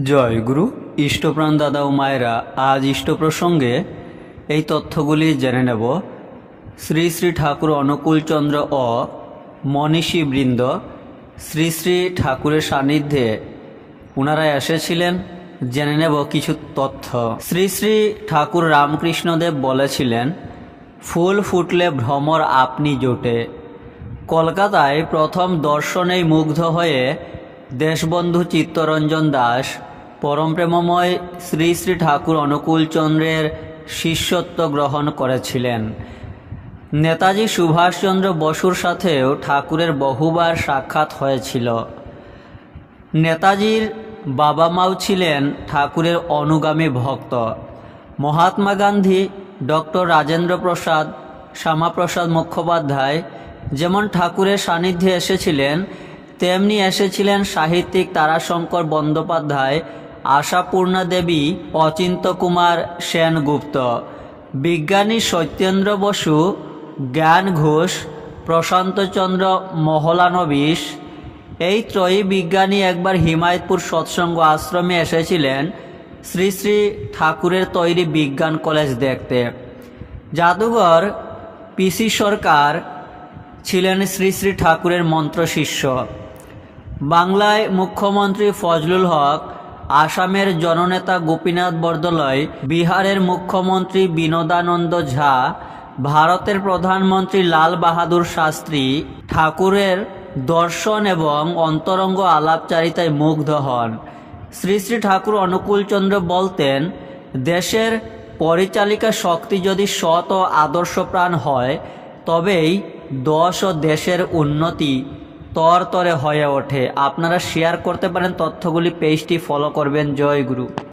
জয় গুরু। ইষ্টপ্রাণ দাদা ও মায়েরা, আজ ইষ্ট প্রসঙ্গে এই তথ্যগুলি জেনে নেব। শ্রী শ্রী ঠাকুর অনুকূলচন্দ্র ও মনীষীবৃন্দ শ্রী শ্রী ঠাকুরের সান্নিধ্যে ওনারা এসেছিলেন। জেনে নেব কিছু তথ্য। শ্রী শ্রী ঠাকুর রামকৃষ্ণদেব বলেছিলেন, ফুল ফুটলে ভ্রমর আপনি জোটে। কলকাতায় প্রথম দর্শনেই মুগ্ধ হয়ে দেশবন্ধু চিত্তরঞ্জন দাস পরমপ্রেমময় শ্রী শ্রী ঠাকুর অনুকূলচন্দ্রের শিষ্যত্ব গ্রহণ করেছিলেন। নেতাজি সুভাষচন্দ্র বসুর সাথেও ঠাকুরের বহুবার সাক্ষাৎ হয়েছিল। নেতাজির বাবা মাও ছিলেন ঠাকুরের অনুগামী ভক্ত। মহাত্মা গান্ধী, ডক্টর রাজেন্দ্র প্রসাদ, শ্যামাপ্রসাদ মুখোপাধ্যায় যেমন ঠাকুরের সান্নিধ্যে এসেছিলেন, তেমনি এসেছিলেন সাহিত্যিক তারাশঙ্কর বন্দ্যোপাধ্যায়, আশাপূর্ণা দেবী, অচিন্ত কুমার সেনগুপ্ত, বিজ্ঞানী সত্যেন্দ্র বসু, জ্ঞান ঘোষ, প্রশান্তচন্দ্র মহলানবিশ। এই ত্রয়ী বিজ্ঞানী একবার হিমায়তপুর সৎসঙ্গ আশ্রমে এসেছিলেন শ্রী শ্রী ঠাকুরের তৈরি বিজ্ঞান কলেজ দেখতে। জাদুঘর পিসি সরকার ছিলেন শ্রী শ্রী ঠাকুরের মন্ত্রশিষ্য। বাংলায় মুখ্যমন্ত্রী ফজলুল হক, আসামের জননেতা গোপীনাথ বরদলৈ, বিহারের মুখ্যমন্ত্রী বিনোদানন্দ ঝা, ভারতের প্রধানমন্ত্রী লাল বাহাদুর শাস্ত্রী ঠাকুরের দর্শন এবং অন্তরঙ্গ আলাপচারিতায় মুগ্ধ হন। শ্রী শ্রী ঠাকুর অনুকূলচন্দ্র বলতেন, দেশের পরিচালিকা শক্তি যদি সৎ ও আদর্শপ্রাণ হয়, তবেই দশ ও দেশের উন্নতি তরতরে হয়ে ওঠে। আপনারা শেয়ার করতে পারেন তথ্যগুলি, পেজটি ফলো করবেন। জয় গুরু।